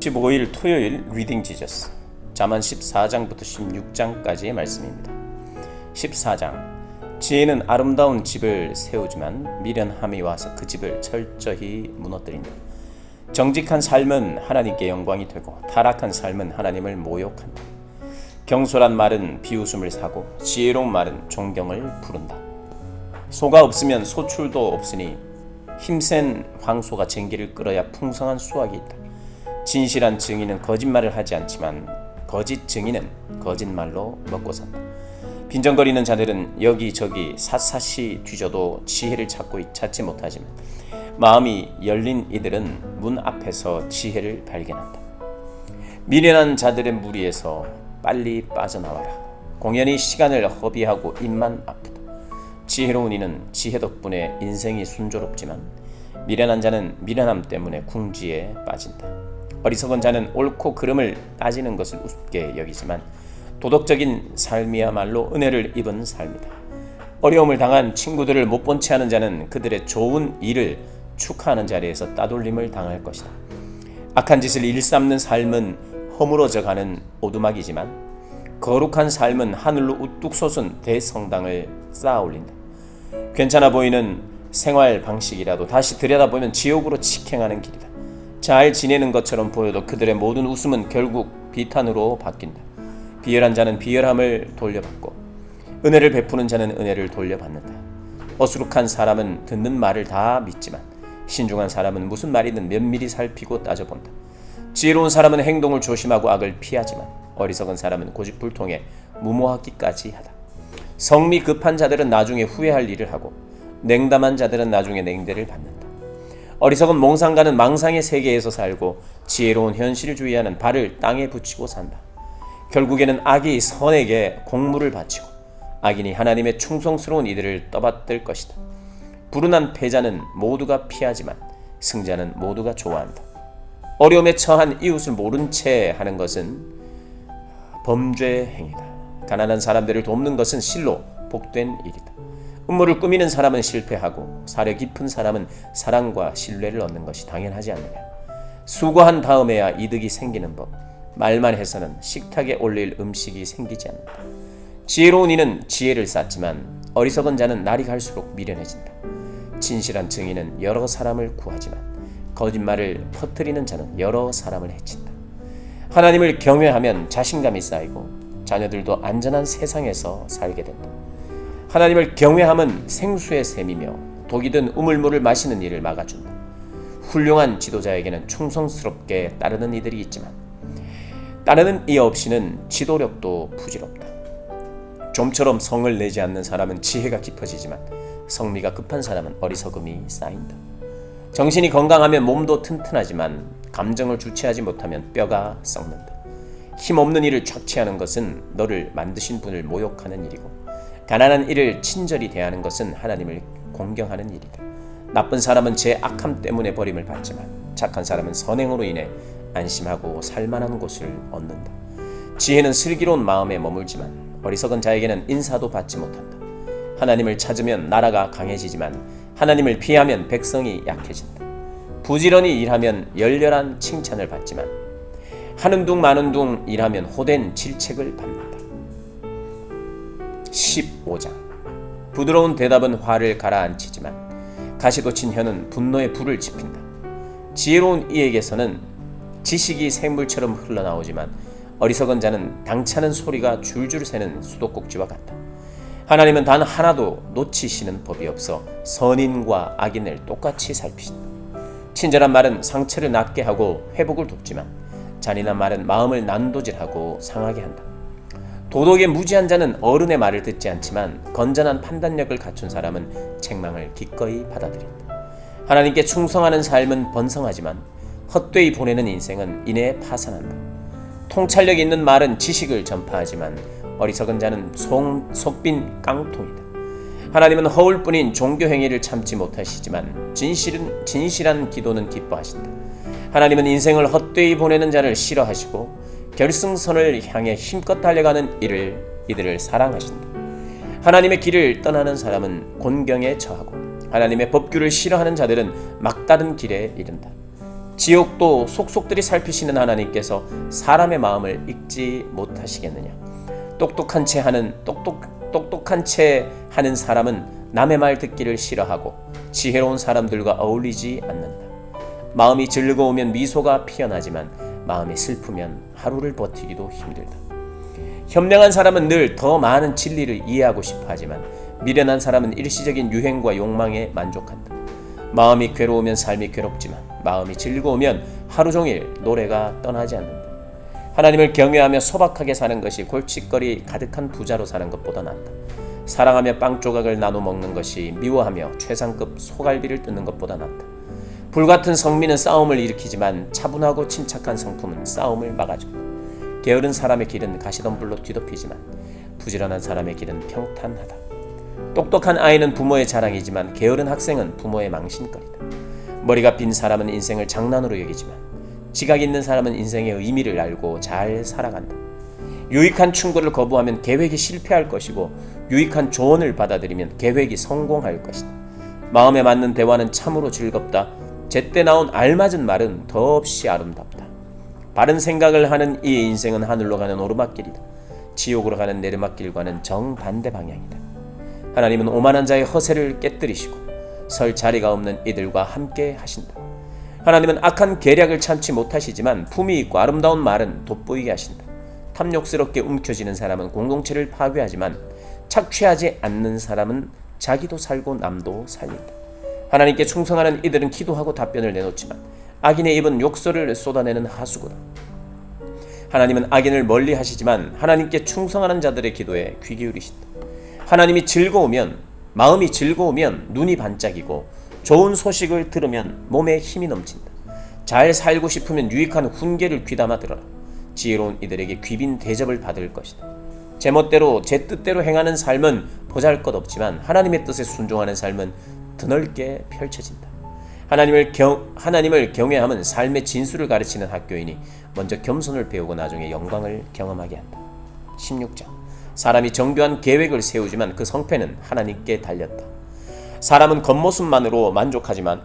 15일 토요일 리딩 지저스 잠언 14장부터 16장까지의 말씀입니다. 14장 지혜는 아름다운 집을 세우지만 미련함이 와서 그 집을 철저히 무너뜨린다. 정직한 삶은 하나님께 영광이 되고 타락한 삶은 하나님을 모욕한다. 경솔한 말은 비웃음을 사고 지혜로운 말은 존경을 부른다. 소가 없으면 소출도 없으니 힘센 황소가 쟁기를 끌어야 풍성한 수확이 있다. 진실한 증인은 거짓말을 하지 않지만 거짓 증인은 거짓말로 먹고 산다. 빈정거리는 자들은 여기저기 샅샅이 뒤져도 지혜를 찾지 못하지만 마음이 열린 이들은 문 앞에서 지혜를 발견한다. 미련한 자들의 무리에서 빨리 빠져나와라. 공연히 시간을 허비하고 입만 아프다. 지혜로운 이는 지혜 덕분에 인생이 순조롭지만 미련한 자는 미련함 때문에 궁지에 빠진다. 어리석은 자는 옳고 그름을 따지는 것을 우습게 여기지만 도덕적인 삶이야말로 은혜를 입은 삶이다. 어려움을 당한 친구들을 못 본 채 하는 자는 그들의 좋은 일을 축하하는 자리에서 따돌림을 당할 것이다. 악한 짓을 일삼는 삶은 허물어져가는 오두막이지만 거룩한 삶은 하늘로 우뚝 솟은 대성당을 쌓아 올린다. 괜찮아 보이는 생활 방식이라도 다시 들여다보면 지옥으로 직행하는 길이다. 잘 지내는 것처럼 보여도 그들의 모든 웃음은 결국 비탄으로 바뀐다. 비열한 자는 비열함을 돌려받고 은혜를 베푸는 자는 은혜를 돌려받는다. 어수룩한 사람은 듣는 말을 다 믿지만 신중한 사람은 무슨 말이든 면밀히 살피고 따져본다. 지혜로운 사람은 행동을 조심하고 악을 피하지만 어리석은 사람은 고집불통에 무모하기까지 하다. 성미 급한 자들은 나중에 후회할 일을 하고 냉담한 자들은 나중에 냉대를 받는다. 어리석은 몽상가는 망상의 세계에서 살고 지혜로운 현실주의자는 발을 땅에 붙이고 산다. 결국에는 악이 선에게 공물을 바치고 악인이 하나님의 충성스러운 이들을 떠받들 것이다. 불운한 패자는 모두가 피하지만 승자는 모두가 좋아한다. 어려움에 처한 이웃을 모른 채 하는 것은 범죄 행위다. 가난한 사람들을 돕는 것은 실로 복된 일이다. 음모를 꾸미는 사람은 실패하고 사려 깊은 사람은 사랑과 신뢰를 얻는 것이 당연하지 않느냐. 수고한 다음에야 이득이 생기는 법. 말만 해서는 식탁에 올릴 음식이 생기지 않는다. 지혜로운 이는 지혜를 쌓지만 어리석은 자는 날이 갈수록 미련해진다. 진실한 증인은 여러 사람을 구하지만 거짓말을 퍼뜨리는 자는 여러 사람을 해친다. 하나님을 경외하면 자신감이 쌓이고 자녀들도 안전한 세상에서 살게 된다. 하나님을 경외함은 생수의 셈이며 독이 든 우물물을 마시는 일을 막아준다. 훌륭한 지도자에게는 충성스럽게 따르는 이들이 있지만 따르는 이 없이는 지도력도 부질없다. 좀처럼 성을 내지 않는 사람은 지혜가 깊어지지만 성미가 급한 사람은 어리석음이 쌓인다. 정신이 건강하면 몸도 튼튼하지만 감정을 주체하지 못하면 뼈가 썩는다. 힘없는 이를 착취하는 것은 너를 만드신 분을 모욕하는 일이고 가난한 이를 친절히 대하는 것은 하나님을 공경하는 일이다. 나쁜 사람은 제 악함 때문에 버림을 받지만 착한 사람은 선행으로 인해 안심하고 살만한 곳을 얻는다. 지혜는 슬기로운 마음에 머물지만 어리석은 자에게는 인사도 받지 못한다. 하나님을 찾으면 나라가 강해지지만 하나님을 피하면 백성이 약해진다. 부지런히 일하면 열렬한 칭찬을 받지만 하는 둥 마는 둥 일하면 호된 질책을 받는다. 15장 부드러운 대답은 화를 가라앉히지만 가시돋친 혀는 분노의 불을 지핀다. 지혜로운 이에게서는 지식이 샘물처럼 흘러나오지만 어리석은 자는 당차는 소리가 줄줄 새는 수도꼭지와 같다. 하나님은 단 하나도 놓치시는 법이 없어 선인과 악인을 똑같이 살피신다. 친절한 말은 상처를 낫게 하고 회복을 돕지만 잔인한 말은 마음을 난도질하고 상하게 한다. 도덕에 무지한 자는 어른의 말을 듣지 않지만 건전한 판단력을 갖춘 사람은 책망을 기꺼이 받아들인다. 하나님께 충성하는 삶은 번성하지만 헛되이 보내는 인생은 이내에 파산한다. 통찰력 있는 말은 지식을 전파하지만 어리석은 자는 속빈 깡통이다. 하나님은 허울뿐인 종교행위를 참지 못하시지만 진실한 기도는 기뻐하신다. 하나님은 인생을 헛되이 보내는 자를 싫어하시고 결승선을 향해 힘껏 달려가는 이들을 사랑하신다. 하나님의 길을 떠나는 사람은 곤경에 처하고 하나님의 법규를 싫어하는 자들은 막다른 길에 이른다. 지옥도 속속들이 살피시는 하나님께서 사람의 마음을 읽지 못하시겠느냐. 똑똑한 채 하는 사람은 남의 말 듣기를 싫어하고 지혜로운 사람들과 어울리지 않는다. 마음이 즐거우면 미소가 피어나지만 마음이 슬프면 하루를 버티기도 힘들다. 현명한 사람은 늘 더 많은 진리를 이해하고 싶어 하지만 미련한 사람은 일시적인 유행과 욕망에 만족한다. 마음이 괴로우면 삶이 괴롭지만 마음이 즐거우면 하루 종일 노래가 떠나지 않는다. 하나님을 경외하며 소박하게 사는 것이 골칫거리 가득한 부자로 사는 것보다 낫다. 사랑하며 빵 조각을 나눠 먹는 것이 미워하며 최상급 소갈비를 뜯는 것보다 낫다. 불같은 성민은 싸움을 일으키지만 차분하고 침착한 성품은 싸움을 막아준다. 게으른 사람의 길은 가시덤불로 뒤덮이지만 부지런한 사람의 길은 평탄하다. 똑똑한 아이는 부모의 자랑이지만 게으른 학생은 부모의 망신거리다. 머리가 빈 사람은 인생을 장난으로 여기지만 지각 있는 사람은 인생의 의미를 알고 잘 살아간다. 유익한 충고를 거부하면 계획이 실패할 것이고 유익한 조언을 받아들이면 계획이 성공할 것이다. 마음에 맞는 대화는 참으로 즐겁다. 제때 나온 알맞은 말은 더없이 아름답다. 바른 생각을 하는 이의 인생은 하늘로 가는 오르막길이다. 지옥으로 가는 내리막길과는 정반대 방향이다. 하나님은 오만한 자의 허세를 깨뜨리시고 설 자리가 없는 이들과 함께 하신다. 하나님은 악한 계략을 참지 못하시지만 품위 있고 아름다운 말은 돋보이게 하신다. 탐욕스럽게 움켜쥐는 사람은 공동체를 파괴하지만 착취하지 않는 사람은 자기도 살고 남도 살린다. 하나님께 충성하는 이들은 기도하고 답변을 내놓지만 악인의 입은 욕설을 쏟아내는 하수구다. 하나님은 악인을 멀리 하시지만 하나님께 충성하는 자들의 기도에 귀 기울이신다. 하나님이 즐거우면, 마음이 즐거우면 눈이 반짝이고 좋은 소식을 들으면 몸에 힘이 넘친다. 잘 살고 싶으면 유익한 훈계를 귀담아 들어라. 지혜로운 이들에게 귀빈 대접을 받을 것이다. 제멋대로 제 뜻대로 행하는 삶은 보잘것없지만 하나님의 뜻에 순종하는 삶은 드넓게 펼쳐진다. 하나님을 경외함은 삶의 진수를 가르치는 학교이니 먼저 겸손을 배우고 나중에 영광을 경험하게 한다. 16장. 사람이 정교한 계획을 세우지만 그 성패는 하나님께 달렸다. 사람은 겉모습만으로 만족하지만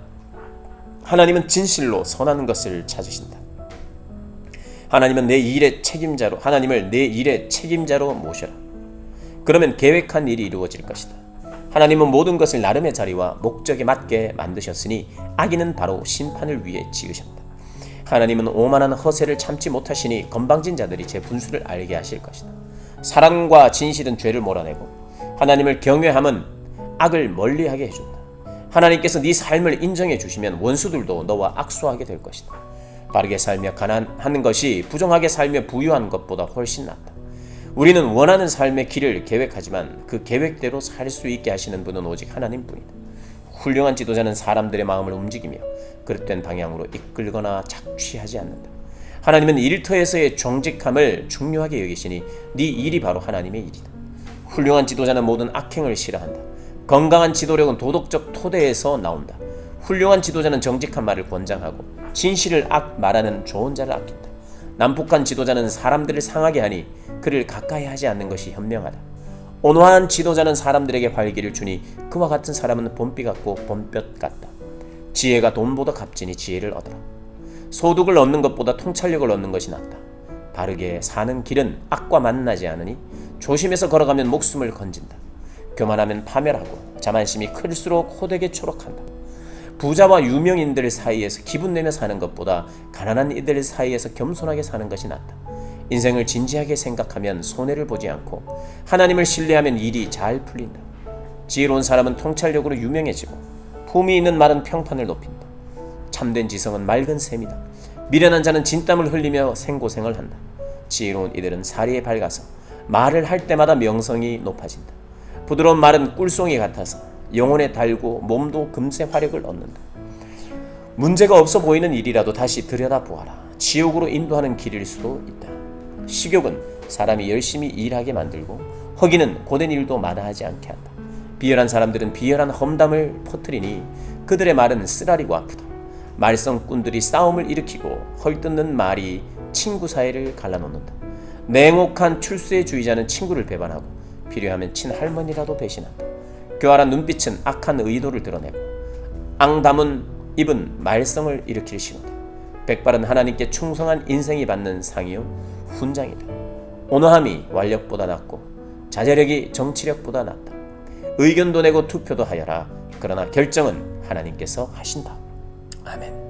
하나님은 진실로 선한 것을 찾으신다. 하나님을 내 일의 책임자로 모셔라. 그러면 계획한 일이 이루어질 것이다. 하나님은 모든 것을 나름의 자리와 목적에 맞게 만드셨으니 악인은 바로 심판을 위해 지으셨다. 하나님은 오만한 허세를 참지 못하시니 건방진 자들이 제 분수를 알게 하실 것이다. 사랑과 진실은 죄를 몰아내고 하나님을 경외함은 악을 멀리하게 해준다. 하나님께서 네 삶을 인정해 주시면 원수들도 너와 악수하게 될 것이다. 바르게 살며 가난하는 것이 부정하게 살며 부유한 것보다 훨씬 낫다. 우리는 원하는 삶의 길을 계획하지만 그 계획대로 살 수 있게 하시는 분은 오직 하나님뿐이다. 훌륭한 지도자는 사람들의 마음을 움직이며 그릇된 방향으로 이끌거나 착취하지 않는다. 하나님은 일터에서의 정직함을 중요하게 여기시니 네 일이 바로 하나님의 일이다. 훌륭한 지도자는 모든 악행을 싫어한다. 건강한 지도력은 도덕적 토대에서 나온다. 훌륭한 지도자는 정직한 말을 권장하고 진실을 말하는 좋은 자를 아낀다. 난폭한 지도자는 사람들을 상하게 하니 그를 가까이 하지 않는 것이 현명하다. 온화한 지도자는 사람들에게 활기를 주니 그와 같은 사람은 봄비 같고 봄볕 같다. 지혜가 돈보다 값지니 지혜를 얻어라. 소득을 얻는 것보다 통찰력을 얻는 것이 낫다. 바르게 사는 길은 악과 만나지 않으니 조심해서 걸어가면 목숨을 건진다. 교만하면 파멸하고 자만심이 클수록 호되게 초록한다. 부자와 유명인들 사이에서 기분 내며 사는 것보다 가난한 이들 사이에서 겸손하게 사는 것이 낫다. 인생을 진지하게 생각하면 손해를 보지 않고 하나님을 신뢰하면 일이 잘 풀린다. 지혜로운 사람은 통찰력으로 유명해지고 품위 있는 말은 평판을 높인다. 참된 지성은 맑은 샘이다. 미련한 자는 진땀을 흘리며 생고생을 한다. 지혜로운 이들은 사리에 밝아서 말을 할 때마다 명성이 높아진다. 부드러운 말은 꿀송이 같아서 영혼에 달고 몸도 금세 화력을 얻는다. 문제가 없어 보이는 일이라도 다시 들여다보아라. 지옥으로 인도하는 길일 수도 있다. 식욕은 사람이 열심히 일하게 만들고 허기는 고된 일도 마다하지 않게 한다. 비열한 사람들은 비열한 험담을 퍼뜨리니 그들의 말은 쓰라리고 아프다. 말썽꾼들이 싸움을 일으키고 헐뜯는 말이 친구 사이를 갈라놓는다. 냉혹한 출세주의자는 친구를 배반하고 필요하면 친할머니라도 배신한다. 교활한 눈빛은 악한 의도를 드러내고 앙담은 입은 말썽을 일으킬 신호다. 백발은 하나님께 충성한 인생이 받는 상이요 훈장이다. 온화함이 완력보다 낫고 자제력이 정치력보다 낫다. 의견도 내고 투표도 하여라. 그러나 결정은 하나님께서 하신다. 아멘.